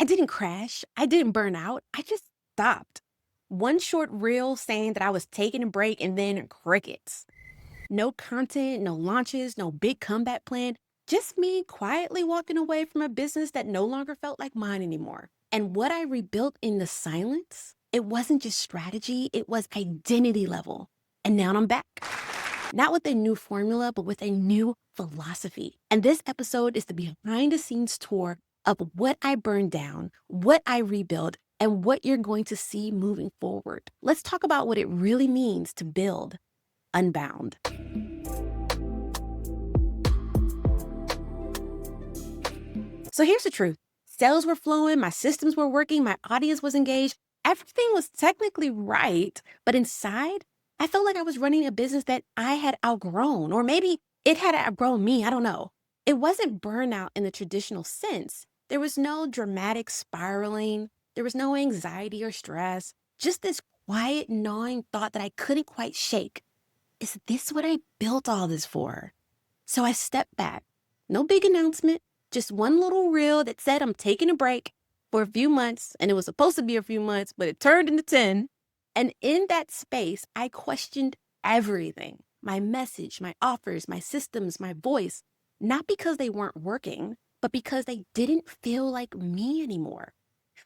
didn't crash. I didn't burn out. I just stopped. One short reel saying that I was taking a break and then crickets. No content, no launches, no big comeback plan. Just me quietly walking away from a business that no longer felt like mine anymore. And what I rebuilt in the silence, it wasn't just strategy, it was identity level. And now I'm back. Not with a new formula, but with a new philosophy. And this episode is the behind the scenes tour of what I burned down, what I rebuilt, and what you're going to see moving forward. Let's talk about what it really means to build unbound. So here's the truth. Sales were flowing, my systems were working, my audience was engaged. Everything was technically right, but inside, I felt like I was running a business that I had outgrown, or maybe it had outgrown me, I don't know. It wasn't burnout in the traditional sense. There was no dramatic spiraling. There was no anxiety or stress, just this quiet, gnawing thought that I couldn't quite shake. Is this what I built all this for? So I stepped back. No big announcement, just one little reel that said I'm taking a break for a few months, and it was supposed to be a few months, but it turned into 10. And in that space, I questioned everything, my message, my offers, my systems, my voice, not because they weren't working, but because they didn't feel like me anymore.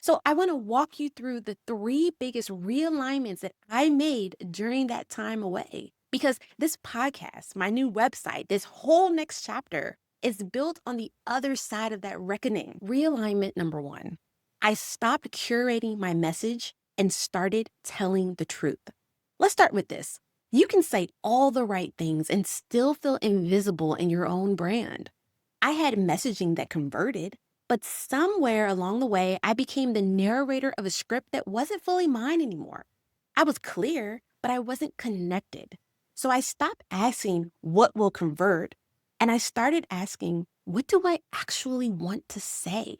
So I want to walk you through the three biggest realignments that I made during that time away. Because this podcast, my new website, this whole next chapter is built on the other side of that reckoning. Realignment number one, I stopped curating my message and started telling the truth. Let's start with this. You can say all the right things and still feel invisible in your own brand. I had messaging that converted, but somewhere along the way, I became the narrator of a script that wasn't fully mine anymore. I was clear, but I wasn't connected. So I stopped asking what will convert, and I started asking, what do I actually want to say?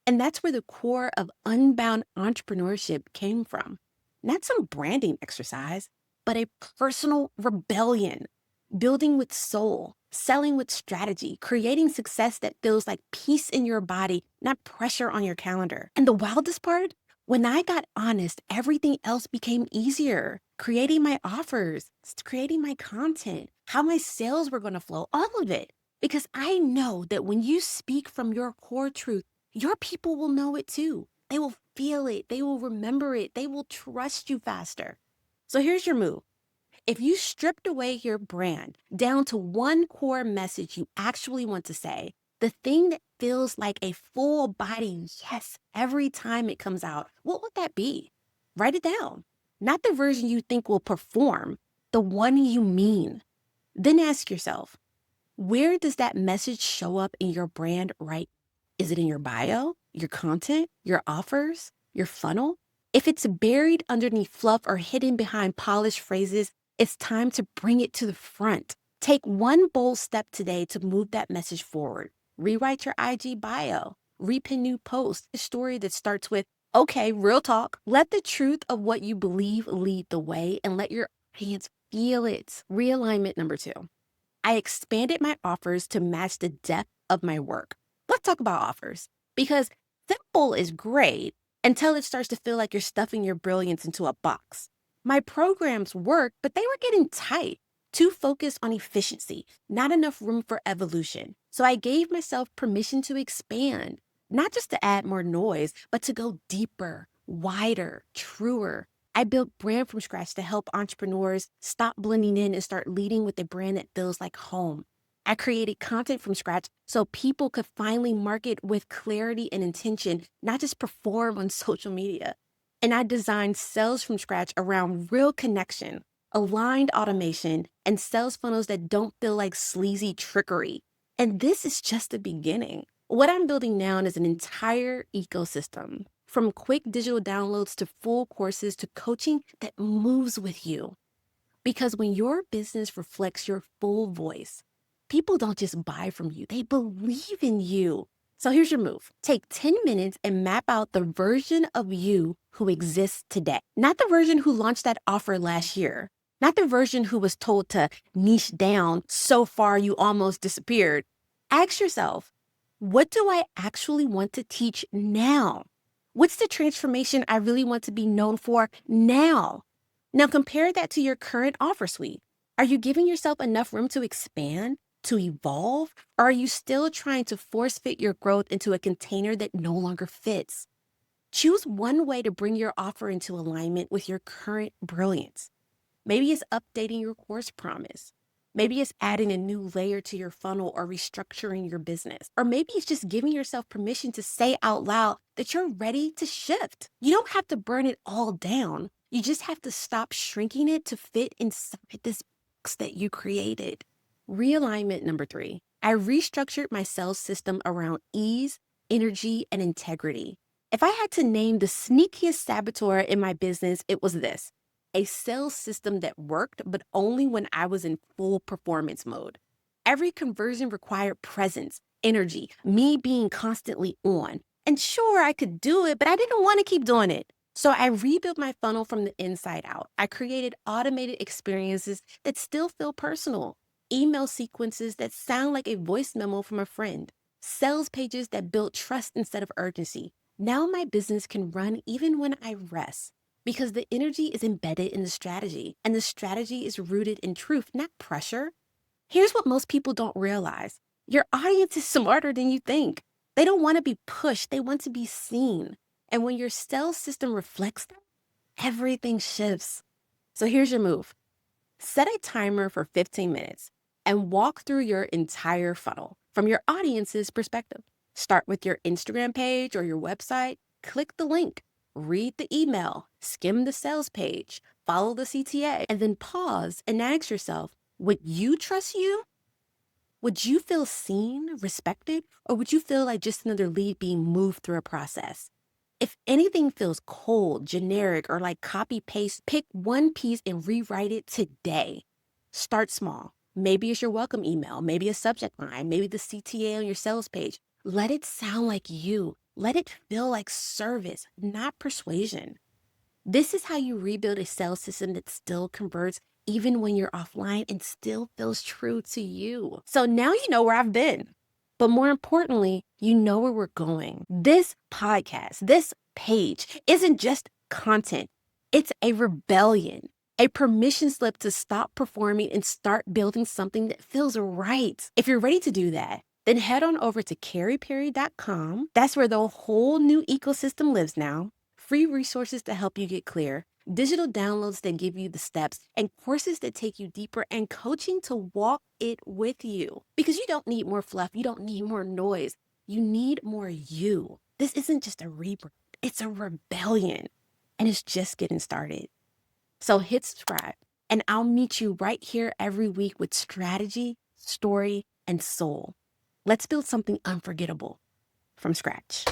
And that's where the core of unbound entrepreneurship came from. Not some branding exercise, but a personal rebellion, building with soul, selling with strategy, creating success that feels like peace in your body, not pressure on your calendar. And the wildest part, when I got honest, everything else became easier. Creating my offers, creating my content, how my sales were going to flow, all of it. Because I know that when you speak from your core truth, your people will know it too. They will feel it. They will remember it. They will trust you faster. So here's your move. If you stripped away your brand down to one core message you actually want to say, the thing that feels like a full body yes every time it comes out, what would that be? Write it down. Not the version you think will perform, the one you mean. Then ask yourself, where does that message show up in your brand right? Is it in your bio, your content, your offers, your funnel? If it's buried underneath fluff or hidden behind polished phrases, it's time to bring it to the front. Take one bold step today to move that message forward. Rewrite your IG bio, repin new posts, a story that starts with, okay, real talk. Let the truth of what you believe lead the way and let your audience feel it. Realignment number two. I expanded my offers to match the depth of my work. Let's talk about offers because simple is great until it starts to feel like you're stuffing your brilliance into a box. My programs worked, but they were getting tight, too focused on efficiency, not enough room for evolution. So I gave myself permission to expand, not just to add more noise, but to go deeper, wider, truer. I built brand from scratch to help entrepreneurs stop blending in and start leading with a brand that feels like home. I created content from scratch so people could finally market with clarity and intention, not just perform on social media. And I designed sales from scratch around real connection, aligned automation, and sales funnels that don't feel like sleazy trickery. And this is just the beginning. What I'm building now is an entire ecosystem, from quick digital downloads to full courses to coaching that moves with you. Because when your business reflects your full voice, people don't just buy from you, they believe in you. So here's your move. Take 10 minutes and map out the version of you who exists today. Not the version who launched that offer last year. Not the version who was told to niche down so far you almost disappeared. Ask yourself, What do I actually want to teach now? What's the transformation I really want to be known for now? Now compare that to your current offer suite. Are you giving yourself enough room to expand, to evolve, or are you still trying to force fit your growth into a container that no longer fits? Choose one way to bring your offer into alignment with your current brilliance. Maybe it's updating your course promise. Maybe it's adding a new layer to your funnel or restructuring your business. Or maybe it's just giving yourself permission to say out loud that you're ready to shift. You don't have to burn it all down. You just have to stop shrinking it to fit inside this box that you created. Realignment number 3. I restructured my sales system around ease, energy, and integrity. If I had to name the sneakiest saboteur in my business, it was this: a sales system that worked, but only when I was in full performance mode. Every conversion required presence, energy, me being constantly on. And sure, I could do it, but I didn't want to keep doing it. So I rebuilt my funnel from the inside out. I created automated experiences that still feel personal, email sequences that sound like a voice memo from a friend, sales pages that build trust instead of urgency. Now my business can run even when I rest, because the energy is embedded in the strategy, and the strategy is rooted in truth, not pressure. Here's what most people don't realize: your audience is smarter than you think. They don't want to be pushed, they want to be seen. And when your sales system reflects that, everything shifts. So here's your move: set a timer for 15 minutes and walk through your entire funnel from your audience's perspective. Start with your Instagram page or your website, click the link, read the email, skim the sales page, follow the CTA, and then pause and ask yourself, would you trust you? Would you feel seen, respected, or would you feel like just another lead being moved through a process? If anything feels cold, generic, or like copy paste, pick one piece and rewrite it today. Start small. Maybe it's your welcome email, maybe a subject line, maybe the CTA on your sales page. Let it sound like you. Let it feel like service, not persuasion. This is how you rebuild a sales system that still converts even when you're offline and still feels true to you. So now you know where I've been. But more importantly, you know where we're going. This podcast, this page isn't just content. It's a rebellion, a permission slip to stop performing and start building something that feels right. If you're ready to do that, then head on over to karyperry.com. That's where the whole new ecosystem lives now. Free resources to help you get clear, digital downloads that give you the steps, and courses that take you deeper, and coaching to walk it with you. Because you don't need more fluff. You don't need more noise. You need more you. This isn't just a rebrand. It's a rebellion. And it's just getting started. So hit subscribe, and I'll meet you right here every week with strategy, story, and soul. Let's build something unforgettable from scratch.